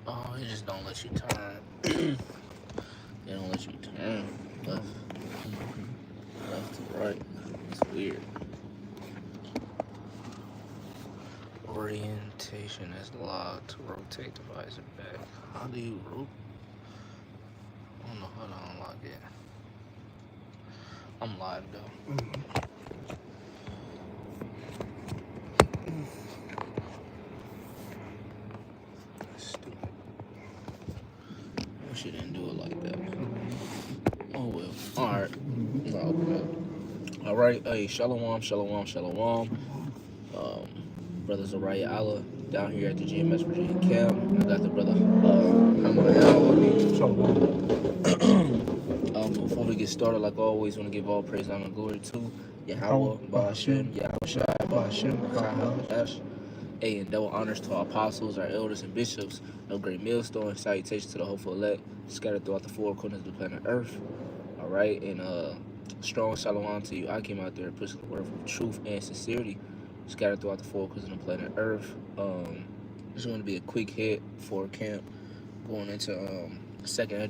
Oh, it just don't let you turn. They don't let you turn left, Okay. left to right. It's weird. Orientation is locked to rotate the visor back. How do you rotate? I don't know how to unlock it. I'm live though. Mm-hmm. Stupid. I wish you didn't do it like that. Mm-hmm. Oh well. Alright. Mm-hmm. I'll open up. Alright, hey, shalom, shalom, shalom. Shalom. Um, brother Zariah Allah down here at the GMS Virginia camp. I got the brother Hamayah with me. Shalom. Before we get started, like always, want to give all praise, honor, and glory to Yahweh Yahweh, Bahashim. Bahashem, Yahweh Shai, Bahashim. Bahashem, Kadash. Kahabash. Hey, and double honors to our apostles, our elders, and bishops of Great Millstone. Salutations to the hopeful elect scattered throughout the four corners of the planet Earth. All right, and strong shalom to you. I came out there pushing the word of truth and sincerity, scattered throughout the four corners of the planet Earth. This is going to be a quick hit for camp going into Second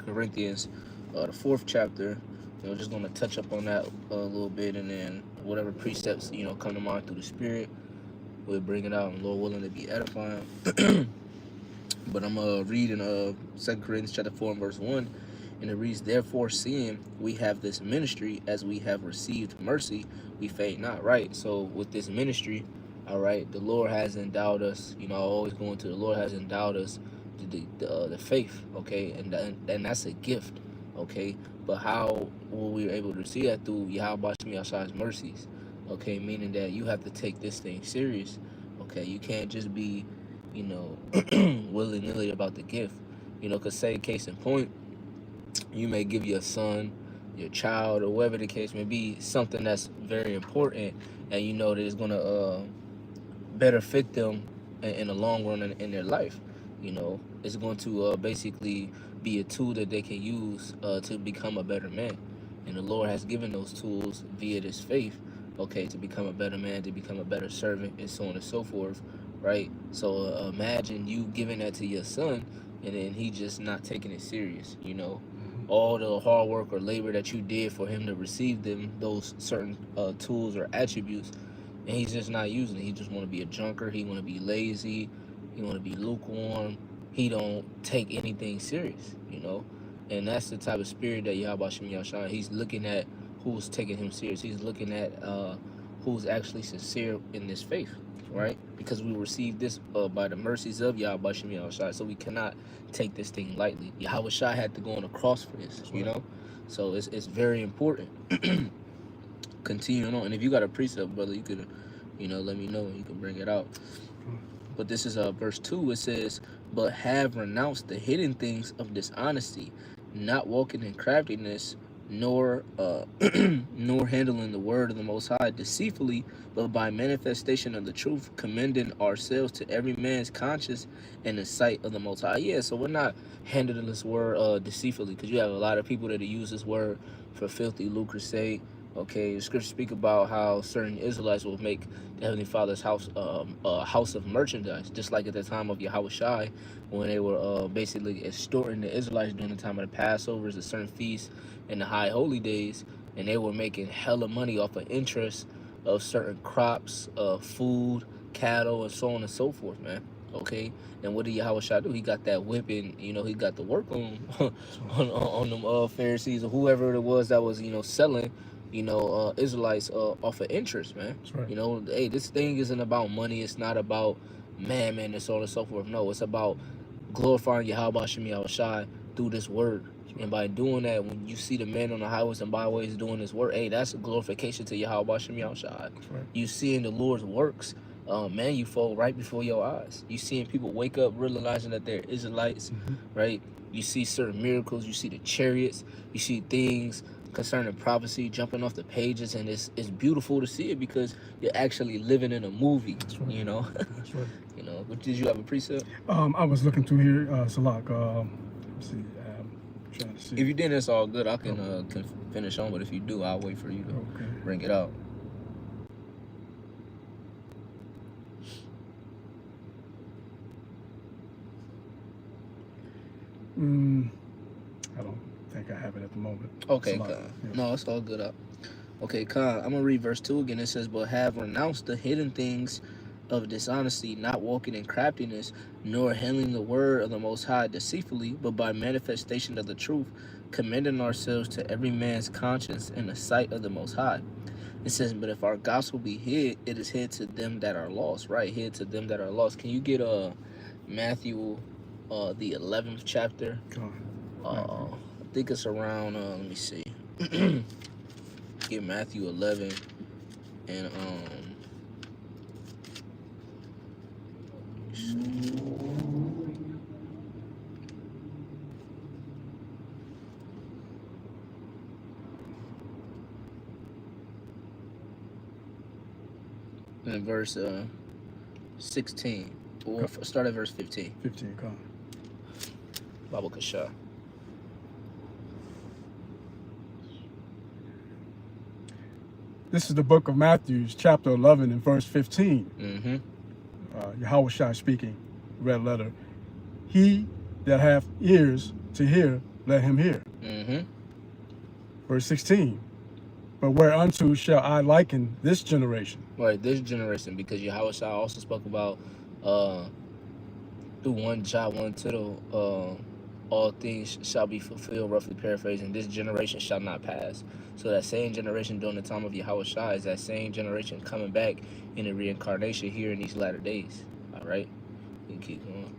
Corinthians, the fourth chapter. Just going to touch up on that a little bit, and then whatever precepts come to mind through the Spirit, we'll bring it out, and Lord willing to be edifying. But I'm reading 2 Corinthians chapter 4 and verse 1, and it reads, "Therefore, seeing we have this ministry, as we have received mercy, we faint not." Right. So with this ministry, all right, the Lord has endowed us. I always go into the Lord has endowed us the faith. Okay, and that's a gift. Okay, but how will we able to see that through Yahweh Shemi's mercies? Okay, meaning that you have to take this thing serious. Okay, you can't just be you know, willy nilly about the gift. Because say, case in point, you may give your son, your child, or whatever the case may be, something that's very important, and you know that it's going to better fit them in the long run in their life. It's going to basically be a tool that they can use to become a better man. And the Lord has given those tools via this faith, okay, to become a better man, to become a better servant, and so on and so forth, right? So imagine you giving that to your son, and then he just not taking it serious. All the hard work or labor that you did for him to receive those certain tools or attributes, and he's just not using it. He just want to be a junker. He want to be lazy. He want to be lukewarm. He don't take anything serious. And that's the type of spirit that Yahweh Shem Yahshua. He's looking at who's taking him serious. He's looking at who's actually sincere in this faith, right? Because we received this by the mercies of Yahweh Shem Yahshua, so we cannot take this thing lightly. Yahweh Shai had to go on the cross for this. So it's very important. Continuing on, and if you got a precept, brother, you could let me know and you can bring it out. But this is verse 2. It says, "But have renounced the hidden things of dishonesty, not walking in craftiness, nor nor handling the word of the Most High deceitfully, but by manifestation of the truth, commending ourselves to every man's conscience in the sight of the Most High." Yeah, so we're not handling this word deceitfully, because you have a lot of people that use this word for filthy lucre's sake. Okay, the scriptures speak about how certain Israelites will make the Heavenly Father's house a house of merchandise, just like at the time of Yahweh Shai, when they were basically extorting the Israelites during the time of the Passovers, the certain feasts, and the high holy days, and they were making hella money off of interest of certain crops, food, cattle, and so on and so forth, man. Okay, and what did Yahweh Shai do? He got that whipping, he got the work on on them Pharisees or whoever it was that was selling Israelites off of interest, man. That's right. Hey, this thing isn't about money. It's not about man, and so on and so forth. No, it's about glorifying Yahweh Shem Yahushai through this word. And by doing that, when you see the men on the highways and byways doing this work, hey, that's a glorification to Yahweh Shem Yahushai. Right. You seeing the Lord's works manifold right before your eyes. You seeing people wake up realizing that they're Israelites, right? You see certain miracles. You see the chariots. You see things concerning prophecy jumping off the pages, and it's beautiful to see it because you're actually living in a movie. That's right. That's right. But did you have a precept? I was looking through here, Salak. Let's see. Trying to see. If you didn't, it's all good. I can finish on, but if you do, I'll wait for you to bring it out. I don't think I have it at the moment. Okay, Salak. Khan. Yeah. No, it's all good up. Okay, Khan, I'm going to read verse 2 again. It says, but have renounced the hidden things of dishonesty, not walking in craftiness, nor handling the word of the Most High deceitfully, but by manifestation of the truth, commending ourselves to every man's conscience in the sight of the Most High. It says, but if our gospel be hid, it is hid to them that are lost, right? Hid to them that are lost. Can you get Matthew, the 11th chapter? I think it's around, let me see. Get Matthew 11 and in verse 16. Or start at verse 15. 15, Khan. Baba Kasha. This is the book of Matthew, chapter 11 and verse 15. Mm-hmm. Yahushua speaking, red letter. He that hath ears to hear, let him hear. Mm-hmm. Verse 16. But whereunto shall I liken this generation? Right, this generation, because Yahushua also spoke about through one jot, one tittle, all things shall be fulfilled, roughly paraphrasing. This generation shall not pass. So that same generation during the time of Yahushua is that same generation coming back in the reincarnation here in these latter days. All right? You can keep going.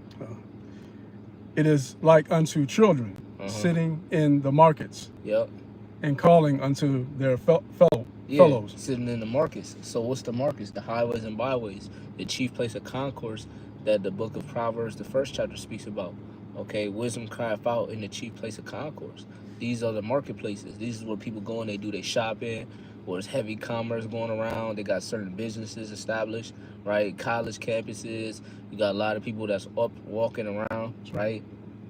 It is like unto children sitting in the markets Yep. and calling unto their fellows. Sitting in the markets. So what's the markets? The highways and byways, the chief place of concourse that the book of Proverbs, the first chapter, speaks about. Okay, wisdom crieth out in the chief place of concourse. These are the marketplaces. These is where people go and they do their shopping, where there's heavy commerce going around. They got certain businesses established, right? College campuses. You got a lot of people that's up walking around, right?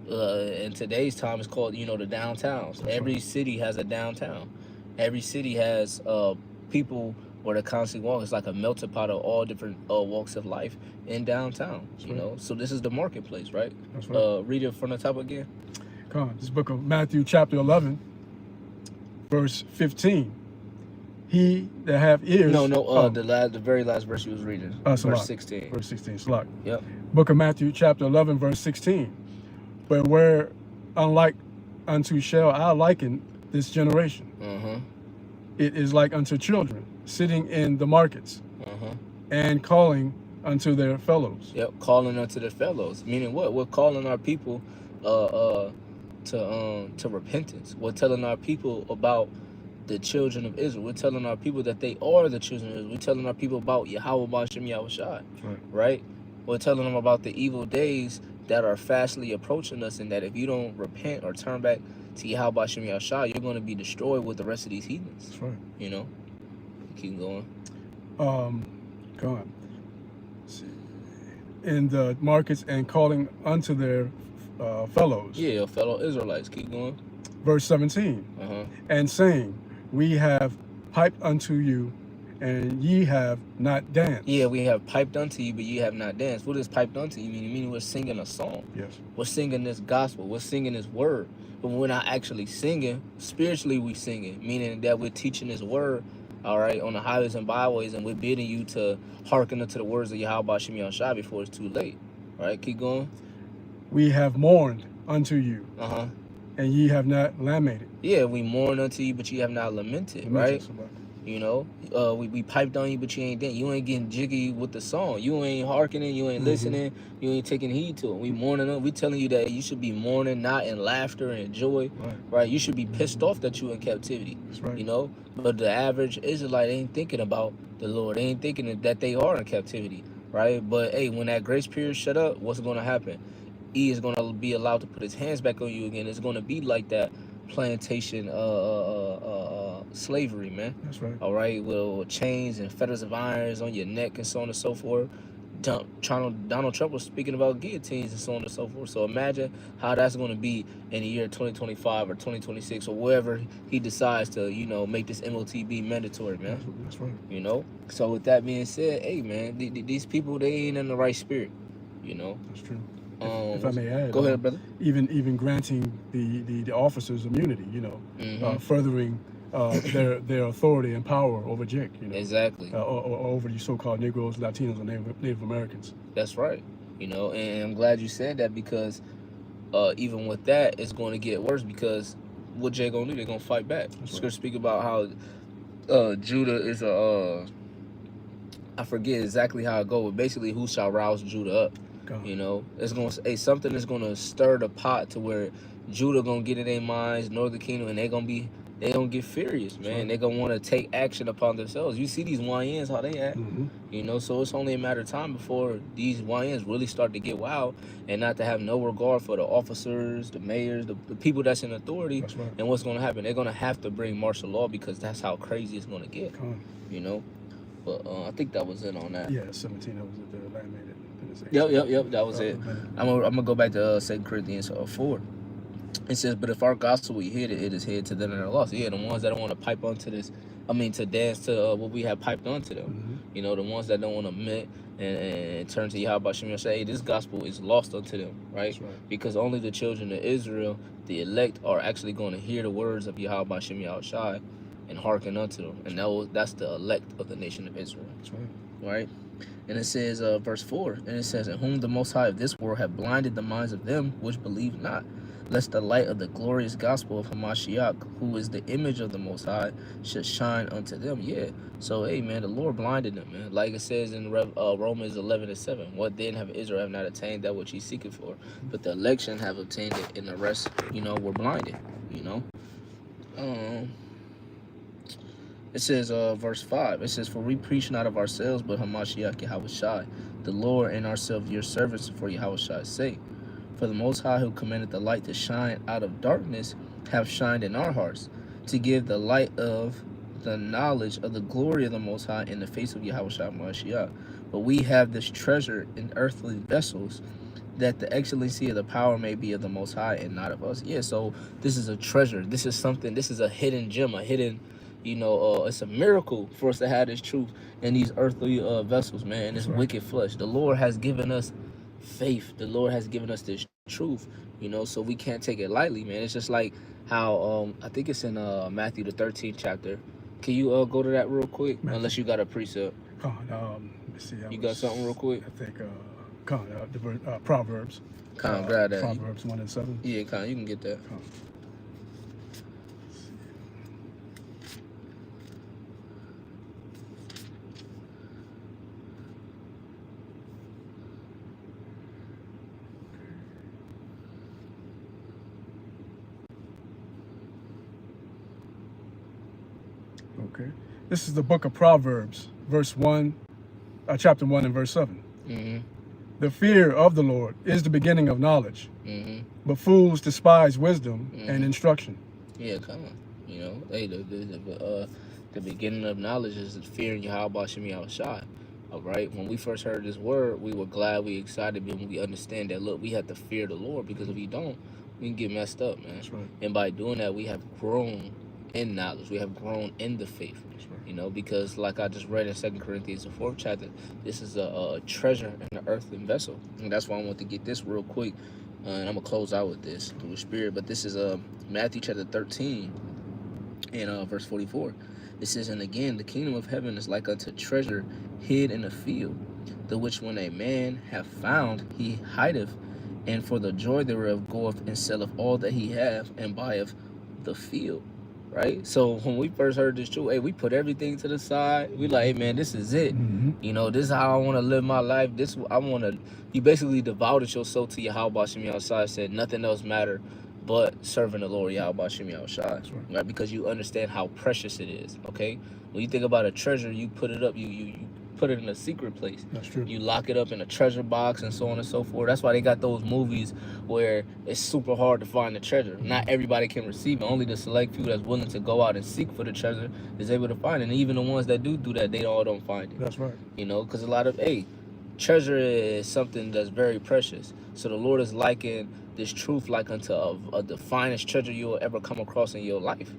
In today's time, it's called, the downtowns. Every city has a downtown. Every city has people where they're constantly walking. It's like a melting pot of all different walks of life in downtown, you know? So this is the marketplace, right? That's right. Read it from the top again. Come on, this book of Matthew chapter 11, verse 15. He that have ears... The very last verse you was reading. Verse 16. Verse 16, Salak. Yep. Book of Matthew chapter 11, verse 16. But where unlike unto shall I liken this generation? It is like unto children sitting in the markets and calling unto their fellows. Yep, calling unto their fellows. Meaning what? We're calling our people to repentance. We're telling our people about the children of Israel. We're telling our people that they are the children of Israel. We're telling our people about Yahweh B'Shem Yahushua. Right? We're telling them about the evil days that are fastly approaching us, and that if you don't repent or turn back to Yahweh B'Shem Yahushua, you're going to be destroyed with the rest of these heathens. That's right. You know? Keep going. Go on. In the markets and calling unto their fellows. Yeah, fellow Israelites. Keep going. Verse 17. And saying, we have piped unto you, and ye have not danced. Yeah, we have piped unto you, but ye have not danced. What does piped unto you mean? Meaning we're singing a song. Yes. We're singing this gospel. We're singing this word. But we're not actually singing. Spiritually, we singing, meaning that we're teaching this word, all right, on the highways and byways, and we're bidding you to hearken unto the words of Yahweh B'Shem Yahushua before it's too late. All right, keep going. We have mourned unto you, and ye have not lamented. Yeah, we mourn unto you, but you have not lamented, right? You know, we piped on you, but you ain't you ain't getting jiggy with the song. You ain't hearkening, you ain't listening, you ain't taking heed to it. We mourning them. We telling you that you should be mourning, not in laughter and joy, right? You should be pissed off that you in captivity, you know? But the average Israelite ain't thinking about the Lord. They ain't thinking that they are in captivity, right? But hey, when that grace period shut up, what's going to happen? He is going to be allowed to put his hands back on you again. It's going to be like that plantation slavery, man. That's right. All right, with chains and fetters of irons on your neck and so on and so forth. Donald Trump was speaking about guillotines and so on and so forth. So imagine how that's going to be in the year 2025 or 2026 or wherever he decides to, you know, make this MOTB mandatory, man. That's right. You know? So with that being said, hey, man, these people, they ain't in the right spirit, you know? That's true. if I may add. Go ahead, brother. Even granting the officers immunity, furthering their authority and power over JIC, Exactly. Or over the so-called Negroes, Latinos, and Native Americans. That's right. And I'm glad you said that, because even with that, it's going to get worse, because what Jay gonna do? They're gonna fight back. It's gonna speak about how Judah is I forget exactly how it goes, but basically, who shall rouse Judah up? God. It's gonna say something that's gonna stir the pot to where Judah gonna get in their minds, Northern Kingdom, and they gonna get furious, man. Right. They gonna want to take action upon themselves. You see these YNs, how they act, so it's only a matter of time before these YNs really start to get wild and not to have no regard for the officers, the mayors, the people that's in authority. That's right. And what's gonna happen? They're gonna have to bring martial law, because that's how crazy it's gonna get. But I think that was it on that. Yeah, 17. That was the land made it. Yep. That was it. I'm gonna go back to 2 Corinthians 4. It says, but if our gospel we hid it, it is hid to them that are lost. Yeah, the ones that don't want to pipe onto this, to dance to what we have piped onto them. The ones that don't want to admit and turn to Yahweh Shem and say, hey, this gospel is lost unto them, right? Because only the children of Israel, the elect, are actually going to hear the words of Yahweh Shem Yahushai and hearken unto them. And that's the elect of the nation of Israel. That's right. Right? And it says, verse 4, and it says, in whom the Most High of this world have blinded the minds of them which believe not, lest the light of the glorious gospel of Hamashiach, who is the image of the Most High, should shine unto them. Yeah. So, hey, man, the Lord blinded them, man. Like it says in Romans 11:7, what then have Israel have not attained that which he seeketh for? But the election have obtained it, and the rest, were blinded, It says, verse 5, it says, for we preach not of ourselves, but Hamashiach Yahushai, the Lord, and ourselves your servants for Yahushai's sake. For the Most High, who commanded the light to shine out of darkness, have shined in our hearts, to give the light of the knowledge of the glory of the Most High in the face of Yahushua Mashiach. But we have this treasure in earthly vessels, that the excellency of the power may be of the Most High and not of us. Yeah, so this is a treasure. This is something, this is a hidden gem, a hidden, it's a miracle for us to have this truth in these earthly vessels, man, this wicked flesh. The Lord has given us faith. The Lord has given us this truth, so we can't take it lightly, man. It's just like how I think it's in Matthew the 13th chapter. Can you go to that real quick? Matthew. Unless you got a precept. Let's see. You got something real quick? I think Proverbs. Grab that. Proverbs 1:7. Yeah, you can get that. Okay. This is the book of Proverbs, chapter 1 and verse 7. The fear of the Lord is the beginning of knowledge, but fools despise wisdom and instruction. Yeah, come on. Hey, the beginning of knowledge is the fear in Yahweh Shem Yahushai. All right. When we first heard this word, we were glad, we excited, but when we understand that, look, we have to fear the Lord, because if we don't, we can get messed up, man. That's right. And by doing that, we have grown in knowledge. We have grown in the faith. Right. Because like I just read in 2 Corinthians, the 4th chapter, this is a treasure in an earthen vessel. And that's why I want to get this real quick. And I'm going to close out with this through the Spirit. But this is Matthew chapter 13 and verse 44. It says, and again, the kingdom of heaven is like unto treasure hid in a field, the which when a man hath found, he hideth, and for the joy thereof goeth and selleth all that he hath, and buyeth the field. Right? So when we first heard this truth, hey, we put everything to the side. We like, hey, man, this is it. This is how I want to live my life. You basically devoted yourself to Yahweh Shem Yahushai, said nothing else matter but serving the Lord Yahweh Shem Yahushai. Right? Because you understand how precious it is. Okay? When you think about a treasure, you put it up, you put it in a secret place. That's true. You lock it up in a treasure box and so on and so forth. That's why they got those movies where it's super hard to find the treasure. Not everybody can receive it. Only the select few that's willing to go out and seek for the treasure is able to find it. And even the ones that do that, they all don't find it. That's right. Because a lot of, treasure is something that's very precious. So the Lord is liking this truth like unto the finest treasure you'll ever come across in your life.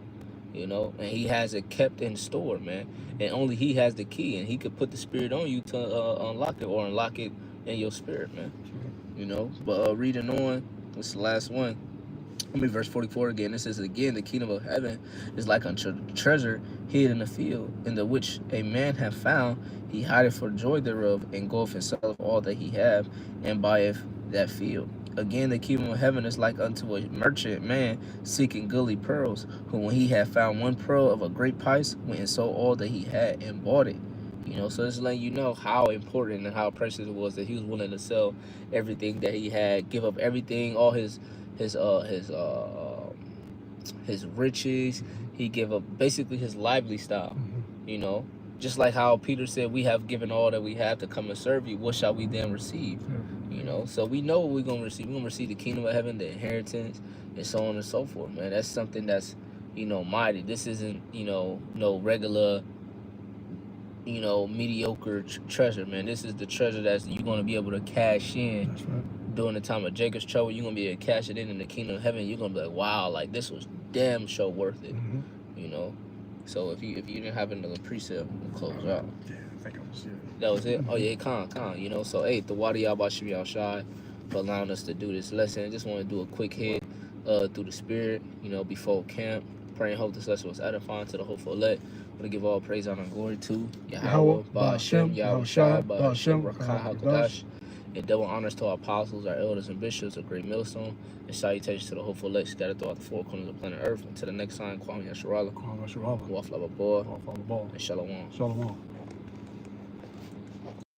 And he has it kept in store, man. And only he has the key, and he could put the Spirit on you to unlock it, or unlock it in your spirit, man. you know. But reading on, this is the last one. Verse 44 again. It says, again, the kingdom of heaven is like unto treasure hid in the field, in the which a man hath found. He hideth for joy thereof, and goeth and selleth all that he have, and buyeth that field. Again, the kingdom of heaven is like unto a merchant man seeking goodly pearls, who when he had found one pearl of a great price, went and sold all that he had and bought it. You know, so it's letting you know how important and how precious it was that he was willing to sell everything that he had, give up everything, all his riches. He gave up basically his lively style. You know, just like how Peter said, we have given all that we have to come and serve you. What shall we then receive? You know, so we know what we're gonna receive. We're gonna receive the kingdom of heaven, the inheritance, and so on and so forth, man. That's something that's, you know, mighty. This isn't, you know, no regular, you know, mediocre treasure, man. This is the treasure that's you're gonna be able to cash in. That's right. During the time of Jacob's trouble, you're gonna be able to cash it in the kingdom of heaven. You're gonna be like, wow, like this was damn sure worth it. You know. So if you didn't have another precept, we'll close out. Yeah, I think I was it. That was it. Oh yeah, con. You know. So hey, the water y'all about Shimmy Al-Shai for allowing us to do this lesson. I just want to do a quick hit through the spirit. You know, before camp. Pray and hope this lesson was edifying to the hopeful elect. I want to give all praise, honor, and glory to Yahweh, Ba'ashem, Yahweh Shai, Ba'ashem, Rakah HaKadosh. And double honors to our apostles, our elders, and bishops of Great Millstone. And salutations to the hopeful elect scattered throughout the four corners of planet Earth. Until the next time, Kwame Yasharala. Kwame Yasharala. Wafla Baboa. Wafla Baboa. And Shalom. Shalom.